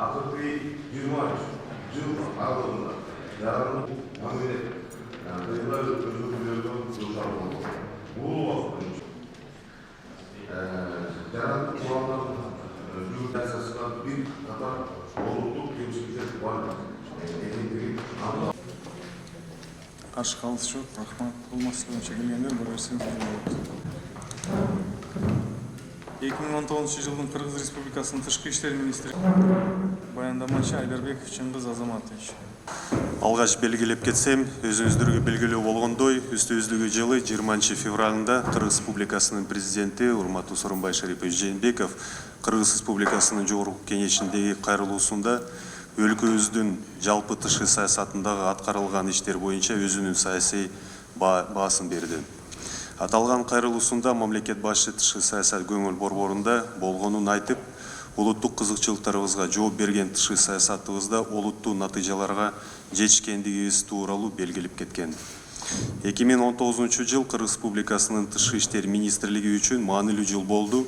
Акыркы 20 жыл аралыгында жаранып мамилет кыйла өзгөрүүлөрдөн душар болду. Бул убакыттын жарандык курамдын жүзасында бир катар олуттук кемчиликтер бар экендигин анын Каршы калыс жок. Рахмат. Бул маселе боюнча келгендер бар берсеңиз болот. 2019 жылдын Кыргыз Республикасынын Тышкы иштер министри баяндамачы Айдарбеков Чыңгыз Азаматович. Алгач белгилеп кетсем, өзүңүздөргө белгилүү болгондой, үстүбүздөгү жылы 20 февралында Кыргыз Республикасынын президенти урматтуу Сооронбай Шарипович Жээнбеков Кыргыз Республикасынын Жогорку Кеңешиндеги кайрылуусунда өлкөбүздүн жалпы тышкы саясатындагы аткарылган иштер боюнча өзүнүн саясий баасын берди. Аталган кайрылуусунда мамлекет башчы тышкы саясат көңүл борборунда болгонун айтып, улуттук кызыкчылыктарыбызга жооп берген тышкы саясатыбызда олуттуу натыйжаларга жетишкендигибиз тууралуу белгилеп кеткен. 2019 жыл Кыргыз Республикасынын Тышкы иштер министрлиги үчүн маанилүү жыл болду.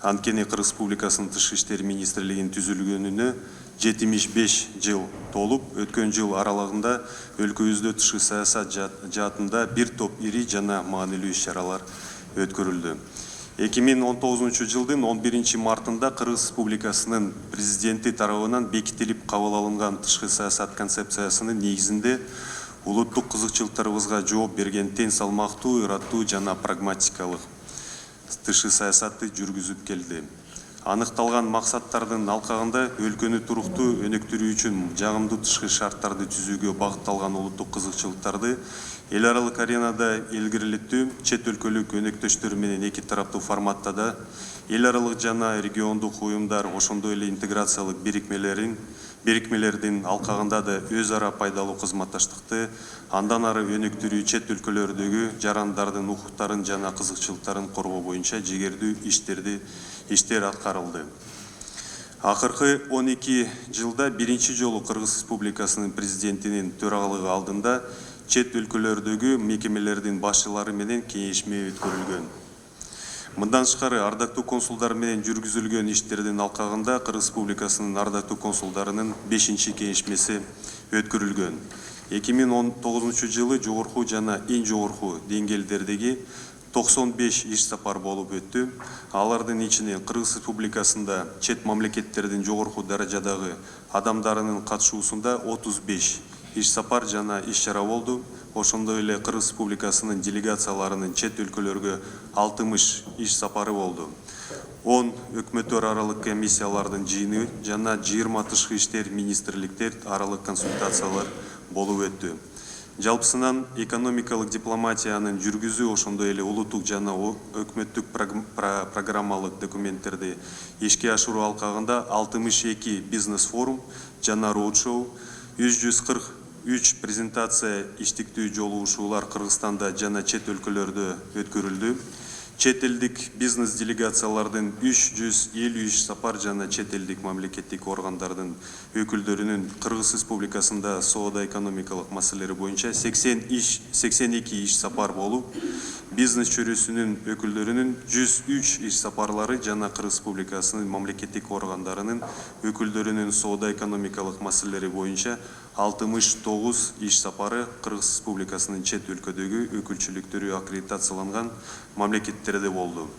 Анткени Кыргыз Республикасынын Тышкы иштер министрлигинин түзүлгөнүнө 75 жыл толуп, өткөн жыл аралыгында өлкөбүздө тышкы саясат жаатында бир топ ири жана маанилүү иш-чаралар өткөрүлдү. 2019 жылдын 11 мартында Кыргыз Республикасынын президенти тарабынан бекитилип кабыл алынган тышкы саясат концепциясынын негизинде улуттук кызыкчылыктарыбызга жооп берген тең салмактуу, ыраттуу жана прагматикалык тышкы саясатты жүргүзүп келди. Аныкталган максаттардын алкагында өлкөнү туруктуу өнүктүрүү үчүн жагымдуу тышкы шарттарды түзүүгө багытталган улуттук кызыкчылыктарды эл аралык аренада илгерилетүү, чет өлкөлүк өнөктөштөр менен эки тараптуу форматта да эл аралык жана региондук уюмдар ошондой эле интеграциялык бирикмелердин алкагында да өз ара пайдалуу кызматташтыкты андан ары өнүктүрүү, чет өлкөлөрдөгү жарандардын укуктарын жана кызыкчылыктарын коргоо боюнча жигердүү иштер аткарылды. Акыркы 12 жылда биринчи жолу Кыргыз Республикасынын президентинин төрагалыгы алдында чет өлкөлөрдөгү мекемелердин башчылары менен кеңешме өткөрүлгөн. Мындан тышкары ардактуу консулдар менен жүргүзүлгөн иштердин алкагында Кыргыз Республикасынын ардактуу консулдарынын 5-чи кеңешмеси өткөрүлгөн. 2019 жылы жогорку жана эң жогорку деңгээлдердеги 95 иш сапар болуп өттү. Алардын ичинен Кыргыз Республикасында чет мамлекеттердин жогорку даражадагы адамдарынын катышуусунда 35 иш сапар жана иш-чара болду. Ошондой эле Кыргыз Республикасынын делегацияларынын чет өлкөлөргө 60 иш сапары болду. 10 өкмөттөр аралык комиссиялардын жыйыны жана 20 тышкы иштер министрликтер аралык консультациялар болуп өттү. Жалпысынан экономикалык дипломатиянын жүргүзүү ошондой эле улуттук жана өкмөттүк программалык документтерди ишке ашыруу алкагында 62 бизнес форум жана роудшоу, 143 презентация иштиктүү жолугушуулар Кыргызстанда жана чет өлкөлөрдө өткөрүлдү. Чет элдик бизнес делегациялардын 350 иш сапар жана чет элдик мамлекеттик органдардын өкүлдөрүнүн Кыргыз Республикасында соода экономикалык маселелери боюнча 82 иш сапар болуп, бизнес чөйрөсүнүн өкүлдөрүнүн 103 иш сапарлары жана Кыргыз Республикасынын мамлекеттик органдарынын өкүлдөрүнүн соода экономикалык маселелери боюнча 69 иш сапары Кыргыз Республикасынын чет өлкөдөгү өкүлчүлүктөрү аккредитацияланган мамлекеттерде болду.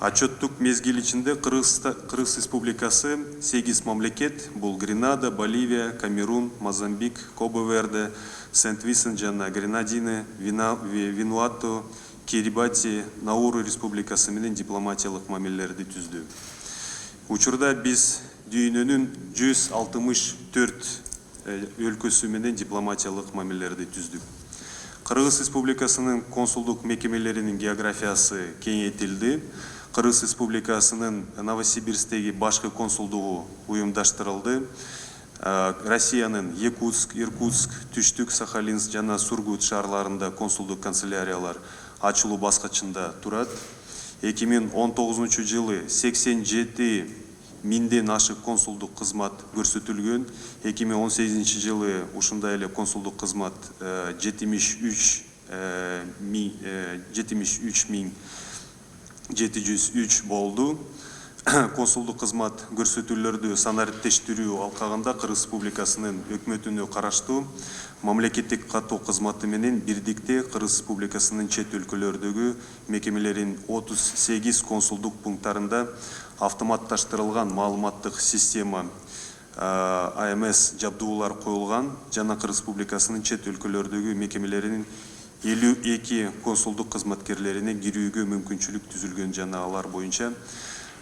Отчеттук мезгил ичинде Кыргыз Республикасы 8 мамлекет, бул Гренада, Боливия, Камерун, Мозамбик, Кабо-Верде, Сент-Винсент жана Гренадины, Вануату, Кирибати, Науру республикасы менен дипломатиялык мамилелерди түздү. Учурда биз дүйнөнүн 164 өлкөсү менен дипломатиялык мамилелерди түздүк. Кыргыз Республикасынын консулдук мекемелеринин географиясы кеңейтилди. Кыргыз Республикасынын Новосибирсктеги башкы консулдугу уюмдаштырылды. Россиянын Якутск, Иркутск, Түштүк, Сахалинск жана Сургут шаарларында консулдук канцеляриялар ачылуу баскычында турат. 2019 жылы 87 миңден ашык консулдук кызмат көрсөтүлгөн. 2018 жылы ушундай эле консулдук кызмат 73 миң 703 болду. консулдук кызмат көрсөтүүлөрдү санариптештирүү алкагында Кыргыз Республикасынын өкмөтүнө караштуу мамлекеттик каттоо кызматы менен бирдикте Кыргыз Республикасынын чет өлкөлөрдөгү мекемелеринин 38 консулдук пункттарында автоматташтырылган маалыматтык система АМС жабдуулар коюлган жана Кыргыз Республикасынын чет өлкөлөрдөгү мекемелеринин 52 консулдук кызматкерлерине кирүүгө мүмкүнчүлүк түзүлгөн жана алар боюнча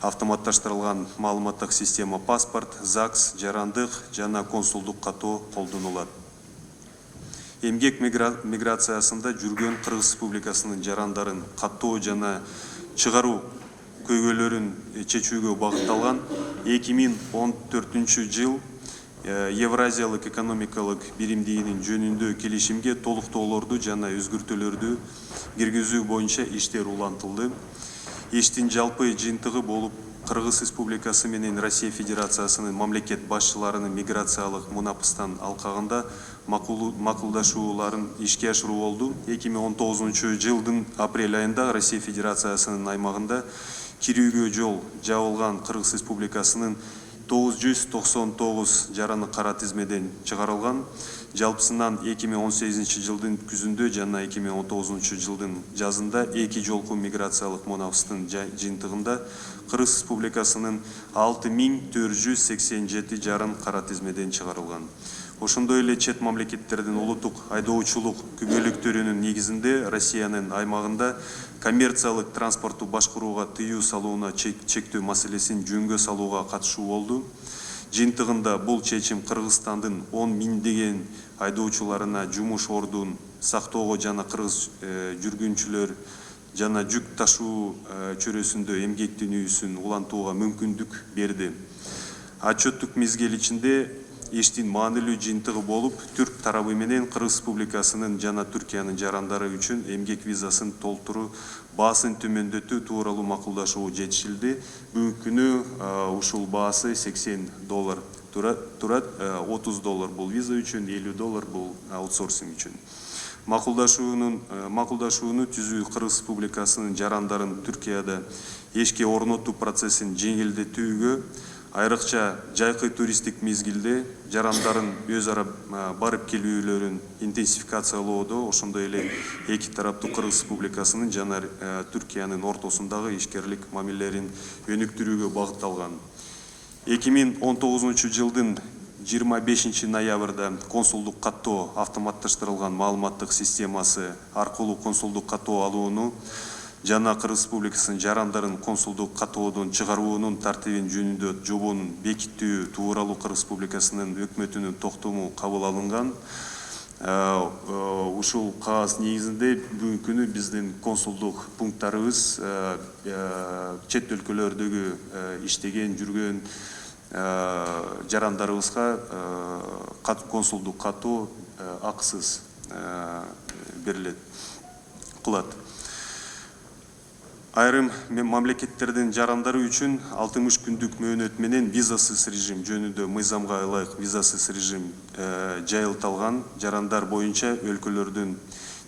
автоматташтырылган маалыматтык система паспорт, ЗАГС, жарандык жана консулдук каттоо колдонулат. Эмгек миграциясында жүргөн Кыргыз Республикасынын жарандарын каттоо жана чыгаруу көйгөйлөрүн чечүүгө багытталган 2014 жыл Евразиялык экономикалык биримдигинин жөнүндө келишимге толуктоолорду жана өзгөртүүлөрдү киргизүү боюнча иштер улантылды. Иштин жалпы жыйынтыгы болуп Кыргыз Республикасы менен Россия Федерациясынын мамлекет башчыларынын миграциялык мунапыстан алкагында макулдашууларын ишке ашыруу болду. 2019 жылдын апрель айында Россия Федерациясынын аймагында кирүүгө жол жабылган Кыргыз Республикасынын 999 жараны кара тизмеден чыгарылган. Жалпысынан 2018 жылдын күзүндө жана 2019 жылдын жазында эки жолку миграциялык мунапыстын жыйынтыгында Кыргыз Республикасынын 6487 жарын кара тизмеден чыгарылган. Ошондой эле чет мамлекеттердин улуттук айдоочулук күбөлүктөрүнүн негизинде Россиянын аймагында коммерциялык транспортту башкарууга тыюу салууна чектөө маселесин жөнгө салууга катышуу болду. Жыйынтыгында бул чечим Кыргызстандын 10 миңдеген айдоочуларына жумуш ордун сактоого жана кыргыз жүргүнчүлөр жана жүк ташуу чөрөсүндө эмгектенүүсүн улантууга мүмкүндүк берди. Отчеттук мезгил ичинде иштин маанилүү жыйынтыгы болуп, түрк тарабы менен Кыргыз Республикасынын жана Түркиянын жарандары үчүн эмгек визасын толтуруу баасын төмөндөтүү тууралуу макулдашуу жетишилди. Бүгүнкү күнү ушул баасы $80 турат, $30 бул виза үчүн, $50 бул аутсорсинг үчүн. Макулдашууну түзүү Кыргыз Республикасынын жарандарын Түркияда ишке орнотуу процессин жеңилдетүүгө, айрыкча жайкы туристтик мезгилде жарандарын өз ара барып келүүлөрүн интенсификациялоодо, ошондой эле эки тараптуу Кыргыз Республикасынын жана Түркиянын ортосундагы ишкерлик мамилелерин өнүктүрүүгө багытталган. 2019 жылдын 25 ноябрда консулдук каттоо автоматташтырылган маалыматтык системасы аркылуу консулдук каттоо алууну жана Кыргыз Республикасынын жарандарын консулдук каттоодон чыгаруунун тартибин жөнүндө жобонун бекитүү тууралуу Кыргыз Республикасынын өкмөтүнүн токтому кабыл алынган. Ушул кагаз негизинде бүгүнкү күнү биздин консулдук пункттарыбыз чет өлкөлөрдөгү иштеген, жүргөн жарандарыбызга консулдук каттоо акысыз берилет, кылат. Айрым мамлекеттердин жарандары үчүн 60 күндүк мөөнөт менен визасыз режим жөнүндө мыйзамга ылайык визасыз режим жайылтылган. Жарандар боюнча өлкөлөрдүн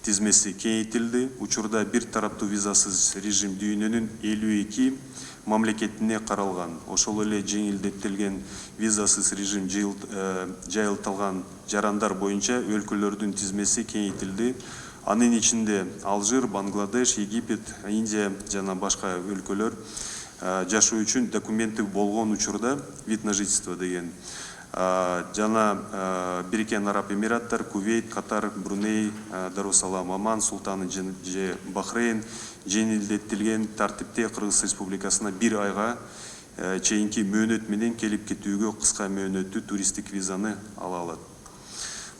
тизмеси кеңейтилди. Учурда бир тараптуу визасыз режим дүйнөнүн 52 мамлекетине каралган. Ошол эле жеңилдетилген визасыз режим жайылтылган жарандар боюнча өлкөлөрдүн тизмеси кеңейтилди. Анын ичинде Алжир, Бангладеш, Египет, Индия жана башка өлкөлөр жашоо үчүн документи болгон учурда вид на жительство деген жана Бириккен Араб Эмираттар, Кувейт, Катар, Бруней, Дарусалам, Оман, Султаны же Бахрейн жеңилдетилген тартипте Кыргыз Республикасына 1 айга чейинки мөөнөт менен келип кетүүгө кыска мөөнөттүү туристтик визаны ала алат.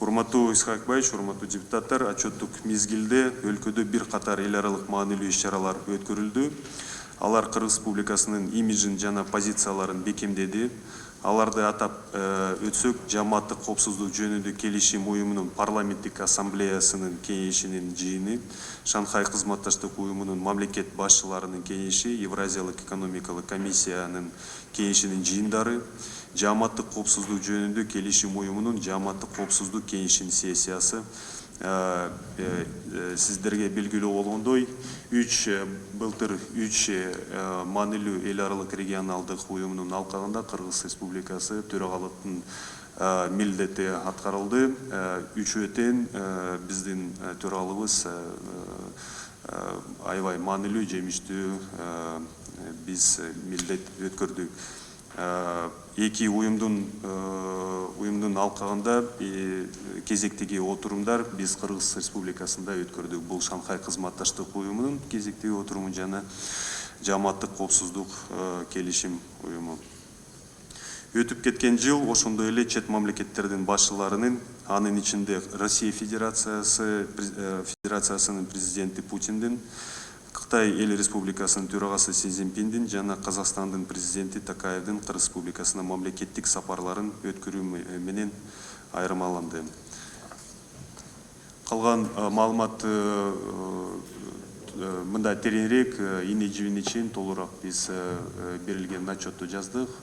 Урматтуу Исхакбаевич, урматтуу депутаттар, отчеттук мезгилде өлкөдө бир катар эл аралык маанилүү иш-чаралар өткөрүлдү. Алар Кыргыз Республикасынын имиджин жана позицияларын бекемдеди. Аларды атап өтсөк, жамааттык коопсуздук жөнүндө келишим уюмунун парламенттик ассамблеясынын кеңешинин жыйыны, Шанхай кызматташтык уюмунун мамлекет башчыларынын кеңеши, Евразиялык экономикалык комиссиянын кеңешинин жыйындары, жамааттык коопсуздук жөнүндө келишим уюмунун жамааттык коопсуздук кеңешинин сессиясы, сиздерге белгилүү болгондой, былтыр 3 маанилүү эл аралык регионалдык уюмунун алкагында Кыргыз Республикасы төрагалыктын милдети аткарылды. Үчөө тең биздин төрагалыбыз аябай маанилүү, жемиштүү биз милдет өткөрдүк. Эки уюмдун алкагында кезектеги отурумдар биз Кыргыз Республикасында өткөрдүк. Бул Шанхай кызматташтык уюмунун кезектеги отуруму жана Жааматтык коопсуздук келишим уюму. Өтүп кеткен жыл ошондой эле чет мамлекеттердин башчыларынын, анын ичинде Россия Федерациясынын президенти Путиндин, Кытай Эл Республикасынын төрагасы Си Цзиньпиндин жана Казакстандын президенти Такаевдин Кыргыз Республикасына мамлекеттик сапарларын өткөрүү менен айырмаланды. Калган маалымат мында тереңирээк ине жибине чейин толугураак биз берилген отчетту жаздык.